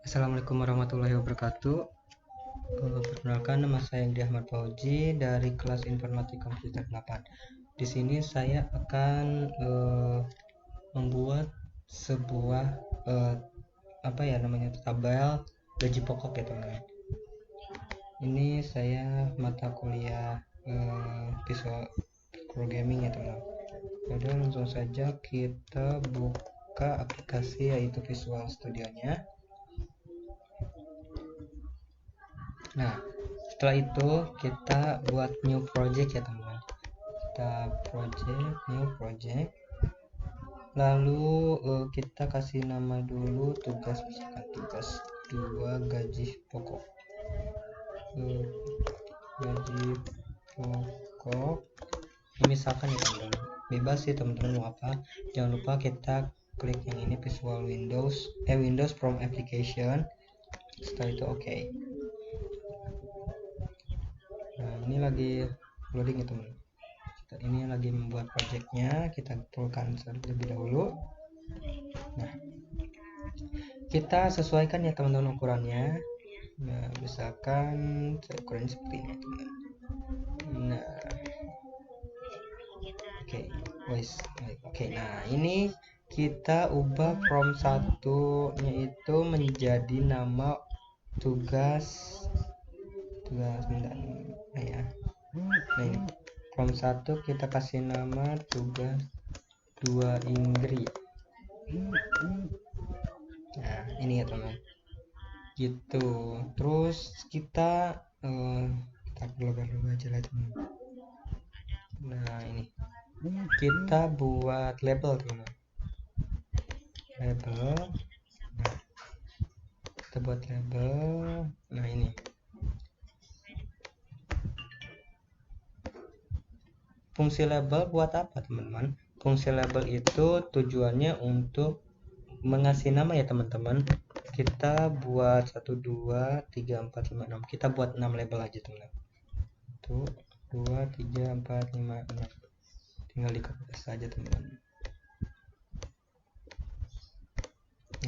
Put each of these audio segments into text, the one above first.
Assalamualaikum warahmatullahi wabarakatuh. Perkenalkan, nama saya Indi Ahmad Fauzi dari kelas Informatika Komputer 8. Di sini saya akan membuat sebuah tabel gaji pokok ya teman-teman. Ini saya mata kuliah visual programming ya teman-teman. Jadi langsung saja kita buka aplikasi yaitu Visual Studio-nya. Nah, setelah itu kita buat new project ya teman-teman. Kita new project. Lalu kita kasih nama dulu tugas, misalkan tugas 2 gaji pokok. Gaji pokok. Misalkan ya teman-teman. Bebas sih teman-teman mau apa. Jangan lupa kita klik yang ini Visual Windows from application. Setelah itu oke. Nah, ini lagi loading ya teman. Ini lagi membuat projectnya, kita pulkan terlebih dahulu. Nah, kita sesuaikan ya teman-teman ukurannya. Nah, misalkan ukuran seperti ini teman. Nah, oke. Nah, ini kita ubah from satunya itu menjadi nama tugas bentar ya. Nah, ini from 1 kita kasih nama tugas 2 Inggris. Nah, ini ya teman, gitu. Terus kita global aja lah teman. Nah, ini kita buat label teman, label. Nah, kita buat label. Nah, ini fungsi label buat apa teman-teman? Fungsi label itu tujuannya untuk mengasih nama ya teman-teman. Kita buat 1, 2, 3, 4, 5, 6. Kita buat 6 label aja teman-teman. 1, 2, 3, 4, 5, 6. Tinggal dikopi saja teman-teman.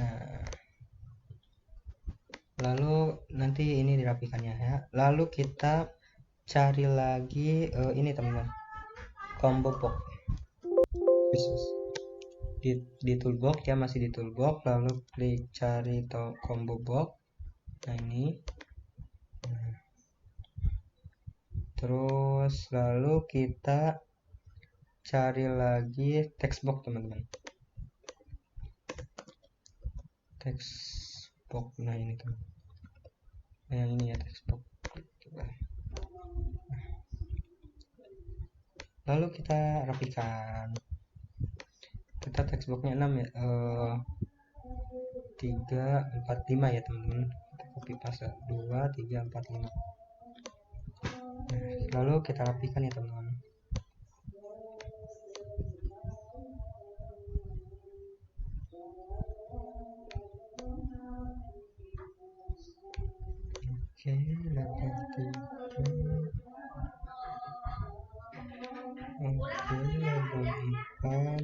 Nah, lalu nanti ini dirapikannya ya. Lalu kita cari lagi ini teman-teman, combo box. Di toolbox ya, masih di toolbox, lalu klik cari combo box. Nah, ini. Terus lalu kita cari lagi text box teman-teman. Text box, nah ini tuh. Nah, yang ini ya text box. Lalu kita rapikan. Kita text boxnya 6 ya. 3, 4, 5 ya teman-teman. Kita copy paste 2, 3, 4, 5. Nah, lalu kita rapikan ya teman-teman. Oke, label 3. Oke, label 4.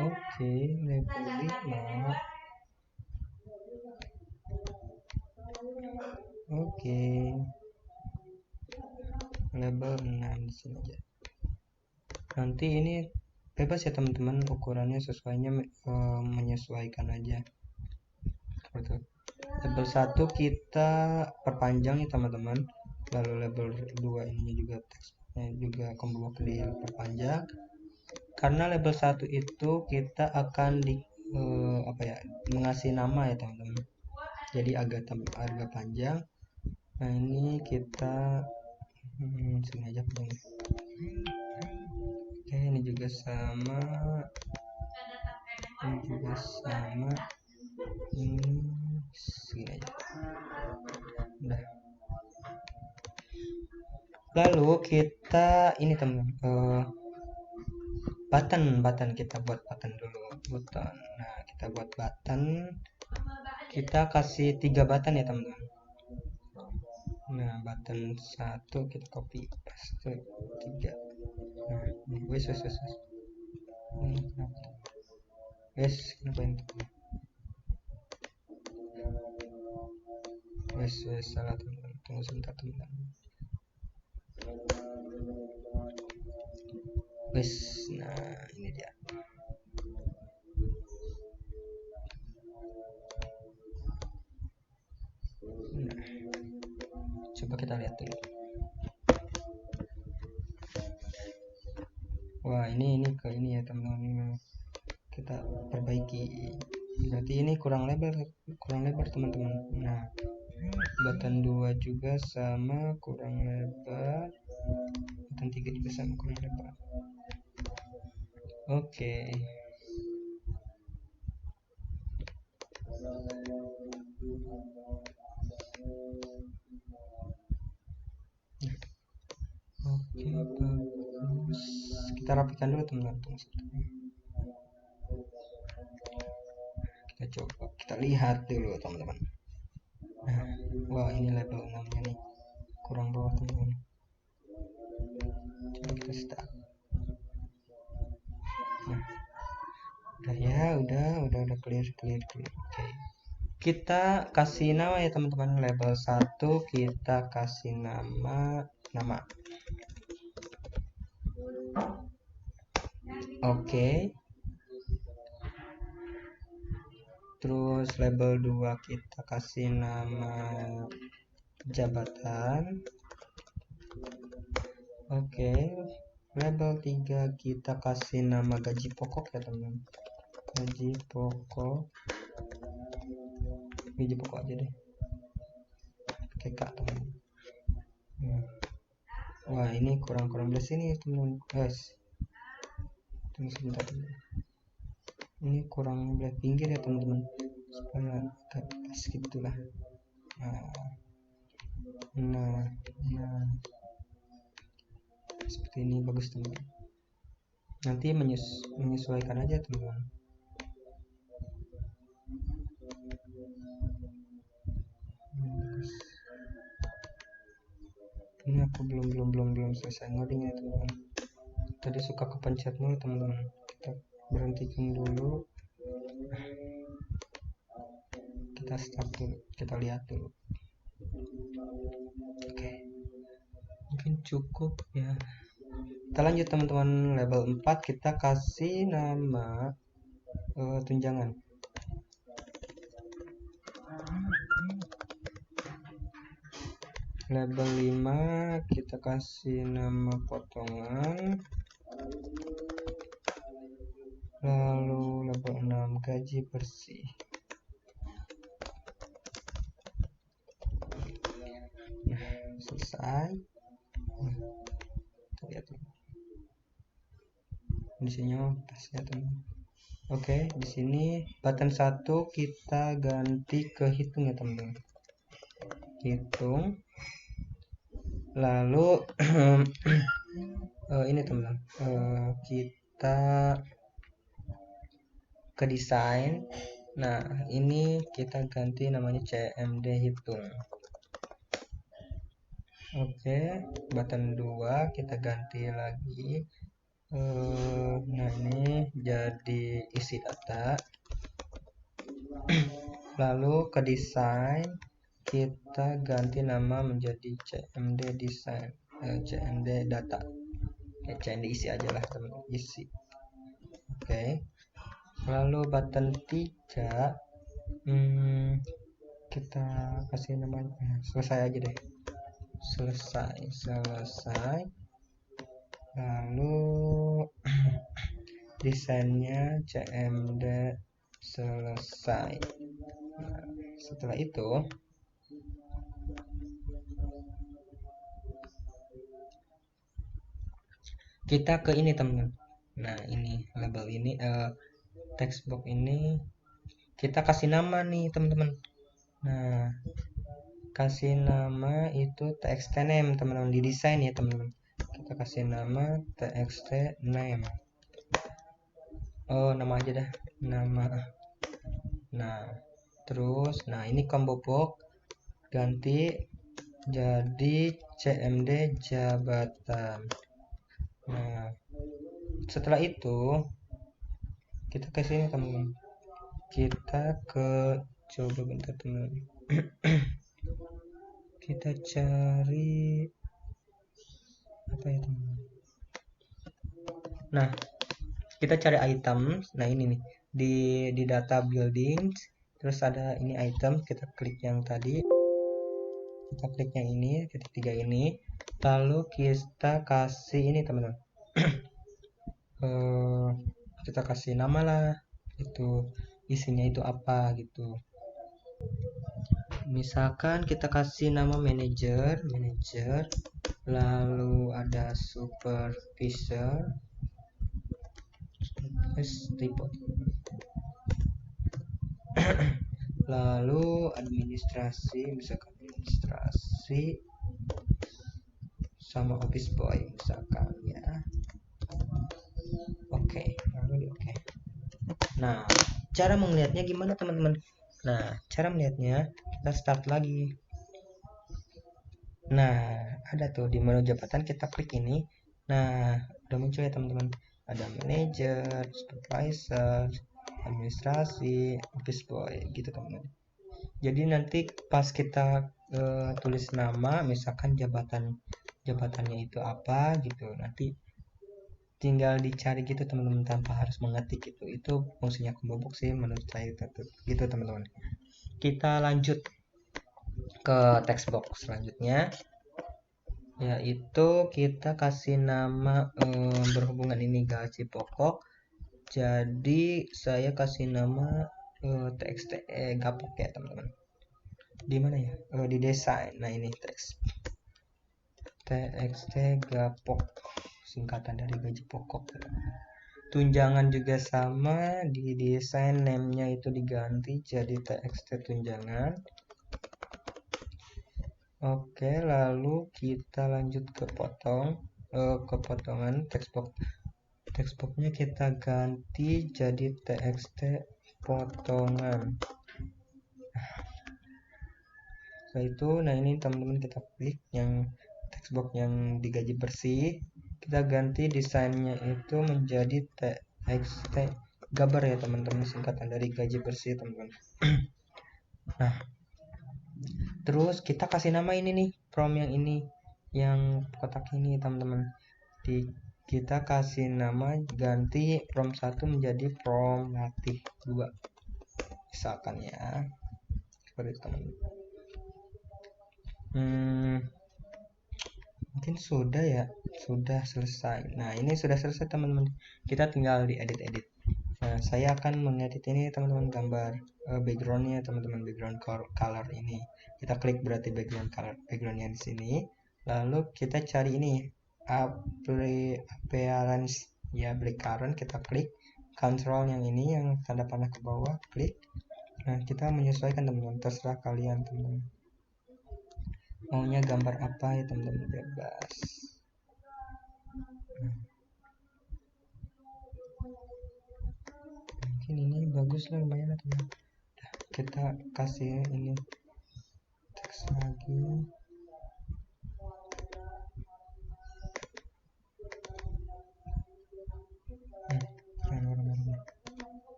Oke, label 5. Oke, label 6 di sini aja. Nanti ini bebas ya teman-teman, ukurannya sesuainya menyesuaikan aja. Seperti itu. Label 1 kita perpanjang ya teman-teman. Lalu label 2 ini juga teksnya juga combo diperpanjang. Karena label 1 itu kita akan mengasih nama ya teman-teman. Jadi agak panjang. Nah, ini kita sini aja begini. Oke, ini juga sama. Ini juga sama. Ini sini aja. Udah. Lalu kita ini teman-teman, button kita buat button dulu. Button. Nah, kita buat button. Kita kasih 3 button ya teman-teman. Nah, button 1 kita copy paste 3. Nah, ini wes. Ini kenapa? Kenapa ini? salah teman-teman, tunggu sebentar teman-teman. Wes, nah ini dia. Nah, coba kita lihat dulu. Wah, ini ke ini ya teman-teman, kita perbaiki. Berarti ini kurang lebar teman-teman. Nah, button 2 juga sama kurang lebar, button 3 juga sama kurang lebar. Oke. Oke, bagus. Kita rapikan dulu teman-teman. Kita coba, kita lihat dulu teman-teman. Nah, wah ini level 6 nya nih, kurang bawah teman-teman. Coba kita start. Nah, udah ya, udah clear. Oke. Kita kasih nama ya teman-teman. Label 1 kita kasih nama. Oke. Terus label 2 kita kasih nama jabatan. Oke. Label 3 kita kasih nama gaji pokok ya teman-teman. Gaji pokok aja deh, pakai K teman. Wah ini kurang bersih nih teman guys, tunggu sebentar, ini kurang belah pinggir ya teman-teman, supaya agak pas gitulah. Nah seperti ini bagus teman-teman. Nanti menyesuaikan aja teman-teman. Ini aku belum selesai ngoding ya teman-teman. Tadi suka kepencet mulu teman-teman. Kita berhentikan dulu. Kita start dulu. Kita lihat dulu. Oke. Mungkin cukup ya. Kita lanjut teman-teman. Label 4 kita kasih nama tunjangan. Label 5 kita kasih nama potongan. Lalu label 6 gaji bersih. Nah, selesai. Kita lihat dulu. Di sini pas ya teman. Oke, di sini button 1 kita ganti ke hitung ya teman-teman. Hitung. Lalu ini teman-teman, kita ke desain. Nah, ini kita ganti namanya CMD hitung. Oke, button 2 kita ganti lagi. Nah, ini jadi isi data. Lalu ke desain kita ganti nama menjadi CMD design, CMD data, CMD isi aja lah teman, isi. Oke. Lalu button 3 kita kasih namanya selesai aja deh, selesai. Lalu desainnya CMD selesai. Nah, setelah itu kita ke ini teman-teman. Nah ini label ini, text box ini kita kasih nama nih teman-teman. Nah kasih nama itu txt name teman-teman, di desain ya teman-teman. Kita kasih nama txt name. Nama aja dah, nama. Nah terus, nah ini combo box ganti jadi CMD jabatan. Nah setelah itu kita ke sini teman-teman, kita ke coba bentar teman-teman. kita cari apa ya teman-teman. Nah, kita cari item. Nah, ini nih di data buildings, terus ada ini item, kita klik yang tadi, kita klik yang ini, titik 3 ini, lalu kita kasih ini teman-teman. Kita kasih nama lah, itu isinya itu apa gitu. Misalkan kita kasih nama manager, lalu ada supervisor, lalu administrasi, misalkan administrasi sama office boy misalkan ya. Oke, lalu di oke. Nah, cara melihatnya gimana teman-teman? Nah, cara melihatnya kita start lagi. Nah, ada tuh di menu jabatan, kita klik ini. Nah, udah muncul ya teman-teman. Ada manager, supervisor, administrasi, office boy gitu teman-teman. Jadi nanti pas kita tulis nama, misalkan jabatannya itu apa gitu, nanti tinggal dicari gitu teman-teman tanpa harus mengetik gitu. Itu fungsinya combo box sih menurut saya gitu teman-teman. Kita lanjut ke text box selanjutnya, yaitu kita kasih nama berhubungan ini gaji pokok, jadi saya kasih nama txt gapok ya teman-teman. Di mana ya? Di desain. Nah, ini txt gapok, singkatan dari gaji pokok. Tunjangan juga sama, di desain name-nya itu diganti jadi txt tunjangan. Oke, lalu kita lanjut ke potongan text box. Text box-nya kita ganti jadi txt potongan. Setelah itu, nah ini teman-teman kita klik yang text box yang digaji bersih, kita ganti desainnya itu menjadi txt gabar ya teman-teman, singkatan dari gaji bersih teman-teman. Nah, terus kita kasih nama ini nih, from yang ini, yang kotak ini teman-teman. Kita kasih nama, ganti from 1 menjadi from latih 2 misalkan ya, seperti itu teman-teman. Mungkin sudah ya, sudah selesai. Nah, ini sudah selesai teman-teman, kita tinggal di edit. Nah, saya akan mengedit ini teman-teman, gambar backgroundnya teman-teman, background color ini kita klik, berarti backgroundnya di sini, lalu kita cari ini appearance ya, background, kita klik control yang ini yang tanda panah ke bawah, klik. Nah, kita menyesuaikan teman-teman, terserah kalian teman-teman maunya gambar apa ya teman-teman, bebas. Mungkin ini bagus lah, lumayan lah teman-teman. Kita kasih ini teks lagi.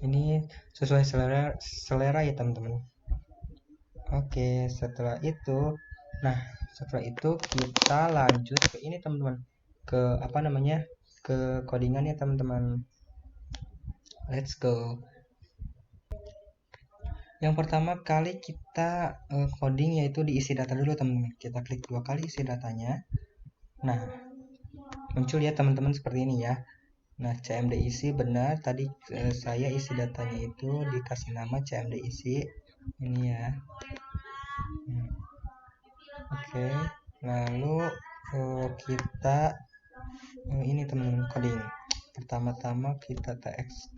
Ini sesuai selera ya teman-teman. Oke, setelah itu kita lanjut ke ini teman-teman, ke apa namanya, ke codingannya teman-teman. Let's go. Yang pertama kali kita coding yaitu diisi data dulu teman-teman. Kita klik 2 kali isi datanya. Nah, muncul ya teman-teman seperti ini ya. Nah, cmd isi benar, tadi saya isi datanya itu dikasih nama cmd isi ini ya. Oke, lalu kita ini teman-teman coding. Pertama-tama kita txt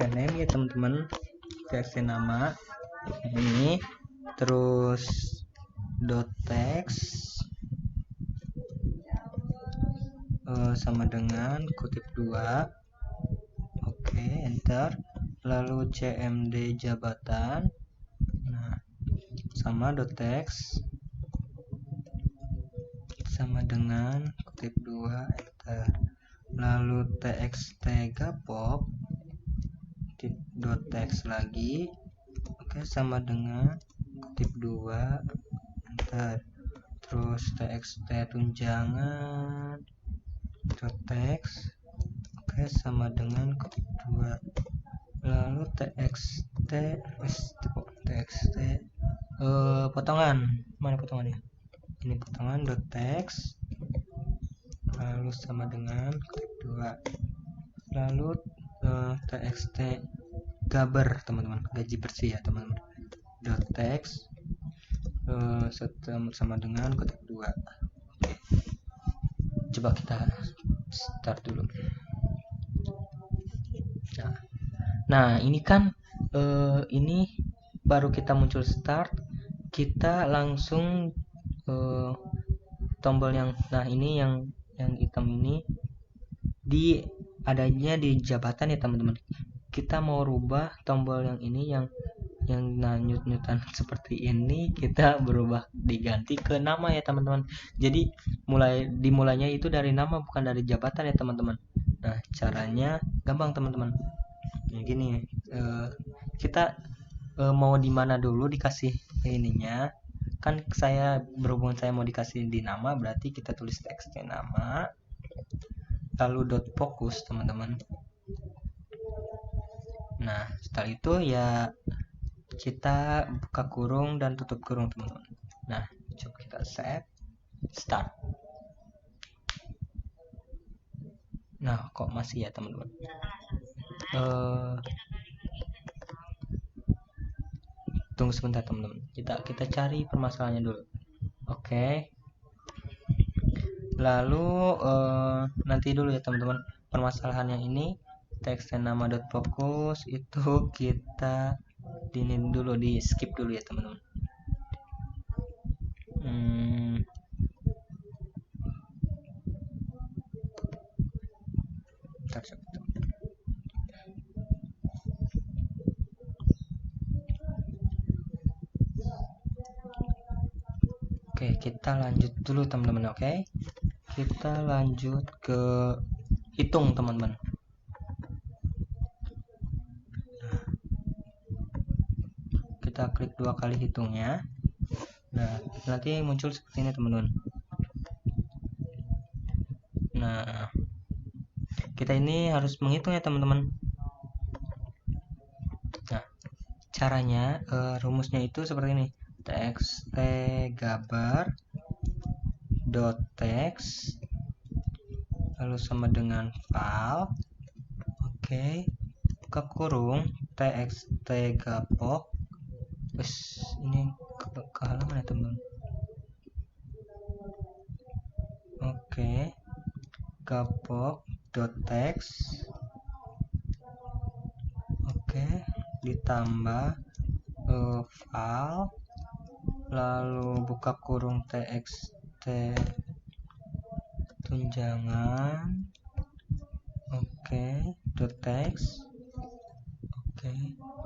name ya teman-teman, txt nama ini, terus .text sama dengan kutip 2. Oke, enter. Lalu cmd jabatan, nah sama .text sama dengan kutip 2, enter. lalu txt gapok .text lagi, oke, sama dengan kutip 2 enter, terus txt tunjangan .text, oke, sama dengan kutip 2, lalu txt potongan, mana potongannya, ini potongan .text, lalu sama dengan kutip 2, lalu txt gaber teman-teman, gaji bersih ya teman-teman, .text sama dengan kutip 2. Oke. Coba kita start dulu. Nah ini kan ini baru kita muncul start, kita langsung tombol yang, nah ini yang hitam ini adanya di jabatan ya teman-teman. Kita mau rubah tombol yang ini yang nyut-nyutan seperti ini, kita berubah diganti ke nama ya teman-teman. Jadi dimulainya itu dari nama, bukan dari jabatan ya teman-teman. Nah caranya gampang teman-teman. Nah gini, kita mau di mana dulu dikasih ininya, kan saya berhubung saya mau dikasih di nama, berarti kita tulis txt nama, lalu .focus teman-teman. Nah setelah itu ya kita buka kurung dan tutup kurung teman-teman. Nah coba kita save, start. Nah kok masih ya teman-teman, tunggu sebentar teman-teman, kita cari permasalahannya dulu. Oke. Lalu nanti dulu ya teman-teman, permasalahannya ini teks nama .focus itu kita dinin dulu, di skip dulu ya teman-teman. Oke, kita lanjut dulu teman-teman. Oke, kita lanjut ke hitung teman-teman. Kita klik 2 kali hitungnya. Nah nanti muncul seperti ini teman-teman. Nah kita ini harus menghitung ya teman-teman. Nah caranya, rumusnya itu seperti ini, txt gabar .text lalu sama dengan file, oke, buka kurung txt gapok, ini ke halaman ya teman-teman. Oke, gapok .text, oke, ditambah file, lalu buka kurung txt tunjangan, oke, .text, oke,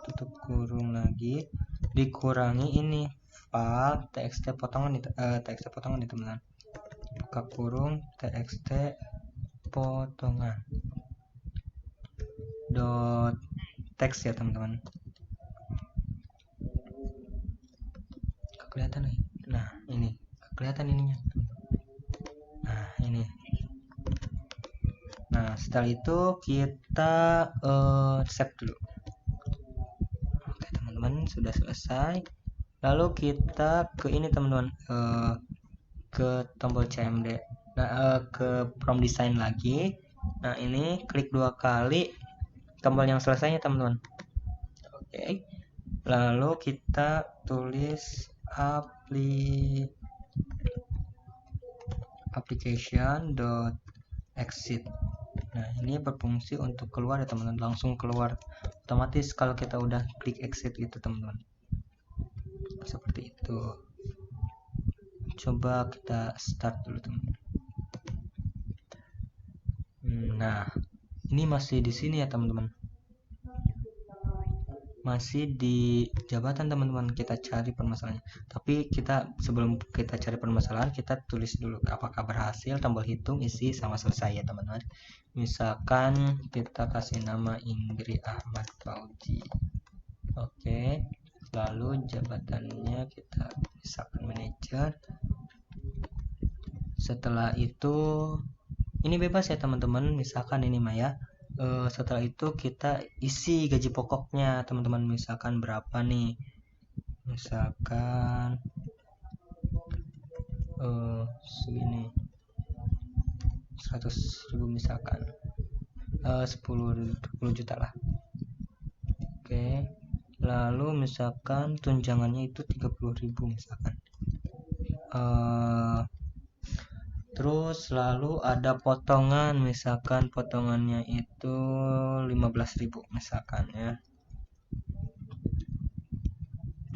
tutup kurung lagi, dikurangi ini file txt potongan itu, teman-teman, buka kurung txt potongan .text ya teman-teman. Kelihatan nih. Nah ini kelihatan ininya. Nah ini. Nah setelah itu kita save dulu. Oke teman-teman, sudah selesai. Lalu kita ke ini teman-teman, ke tombol CMD. Nah ke prompt design lagi. Nah ini klik 2 kali tombol yang selesainya teman-teman. Oke. Lalu kita tulis application.exit. Nah ini berfungsi untuk keluar ya teman-teman, langsung keluar otomatis kalau kita udah klik exit itu teman-teman, seperti itu. Coba kita start dulu teman-teman. Nah ini masih di sini ya teman-teman. masih di jabatan teman-teman, kita cari permasalahannya. Tapi sebelum kita cari permasalahan, kita tulis dulu apakah berhasil, tombol hitung, isi, sama selesai ya teman-teman. Misalkan kita kasih nama Indri Ahmad Fauzi. Oke, lalu jabatannya kita misalkan manajer. Setelah itu ini bebas ya teman-teman, misalkan ini Maya. Setelah itu kita isi gaji pokoknya teman-teman, misalkan berapa nih, misalkan segini 100.000 misalkan, 10 juta lah. Oke, lalu misalkan tunjangannya itu 30.000 misalkan. Terus lalu ada potongan, misalkan potongannya itu 15.000 misalkan ya.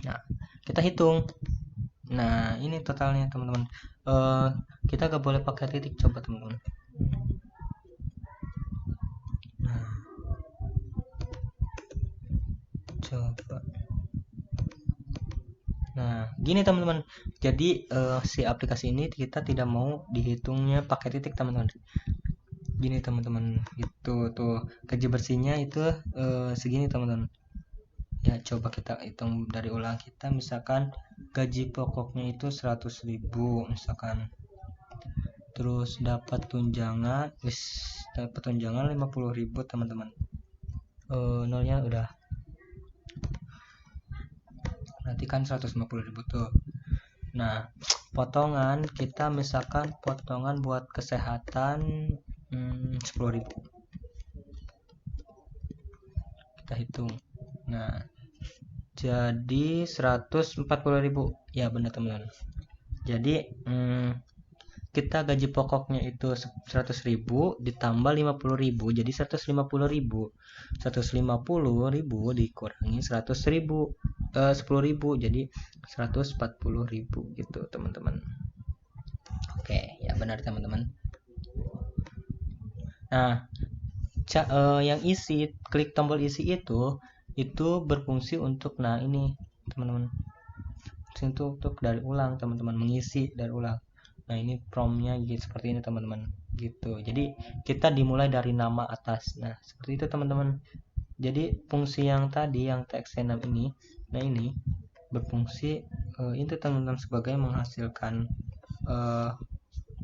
Nah, kita hitung. Nah, ini totalnya teman-teman. Kita gak boleh pakai titik, coba teman-teman. Nah, coba. Nah, gini teman-teman. Jadi si aplikasi ini kita tidak mau dihitungnya pakai titik teman-teman. Gini teman-teman, itu tuh gaji bersihnya itu segini teman-teman. Ya, coba kita hitung dari ulang. Kita misalkan gaji pokoknya itu 100.000 misalkan. Terus dapat tunjangan, dapat tunjangan 50.000 teman-teman. Nolnya udah. Nanti kan 150.000 tuh. Nah, potongan kita misalkan potongan buat kesehatan 10.000. Kita hitung. Nah, jadi 140.000. Ya benar teman-teman. Jadi kita gaji pokoknya itu 100.000 ditambah 50.000, jadi 150.000. 150.000 dikurangi 100.000, 10.000, jadi 140.000 gitu teman-teman. Oke, ya benar teman-teman. Nah, yang isi, klik tombol isi itu berfungsi untuk, nah ini teman-teman, untuk dari ulang teman-teman, mengisi dari ulang. Nah, ini promptnya gitu, seperti ini teman-teman gitu. Jadi kita dimulai dari nama atas. Nah, seperti itu teman-teman. Jadi fungsi yang tadi yang txt6 ini, nah ini berfungsi itu teman-teman sebagai menghasilkan,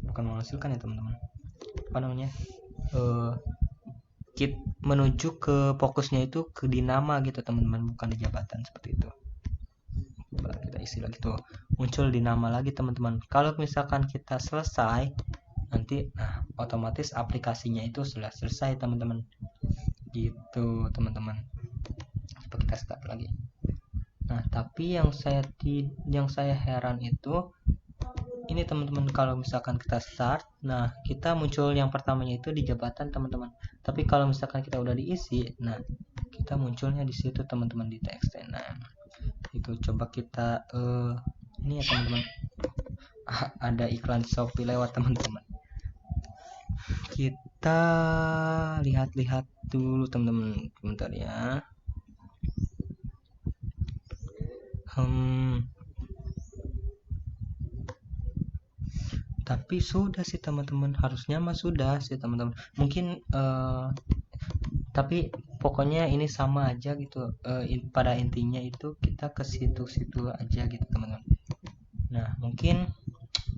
bukan menghasilkan ya teman-teman, apa namanya, menuju ke fokusnya itu ke dinama gitu teman-teman, bukan di jabatan, seperti itu. Coba kita isi lagi tuh, muncul di nama lagi teman-teman. Kalau misalkan kita selesai nanti, nah otomatis aplikasinya itu sudah selesai teman-teman gitu teman-teman. Coba kita start lagi. Nah, tapi yang saya heran itu ini teman-teman, kalau misalkan kita start, nah kita muncul yang pertamanya itu di jabatan teman-teman. Tapi kalau misalkan kita udah diisi, nah kita munculnya di situ teman-teman, di txt. Nah, itu coba kita ini ya teman-teman, ada iklan Shopee lewat teman-teman. Kita lihat-lihat dulu teman-teman, bentar ya. Tapi sudah sih teman-teman, harusnya mah sudah sih teman-teman. Mungkin tapi pokoknya ini sama aja gitu. Pada intinya itu kita ke situ-situ aja gitu teman-teman. Nah, mungkin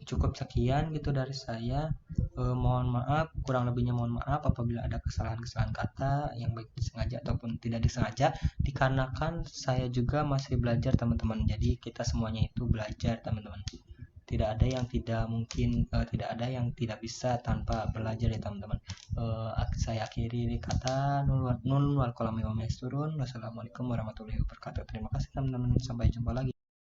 cukup sekian gitu dari saya. Mohon maaf, kurang lebihnya mohon maaf apabila ada kesalahan-kesalahan kata yang baik disengaja ataupun tidak disengaja, dikarenakan saya juga masih belajar teman-teman. Jadi kita semuanya itu belajar teman-teman. Tidak ada yang tidak mungkin, tidak ada yang tidak bisa tanpa belajar ya teman-teman. Saya akhiri kata nun wal qalam wa ma yasturun. Wassalamualaikum warahmatullahi wabarakatuh. Terima kasih teman-teman, sampai jumpa lagi.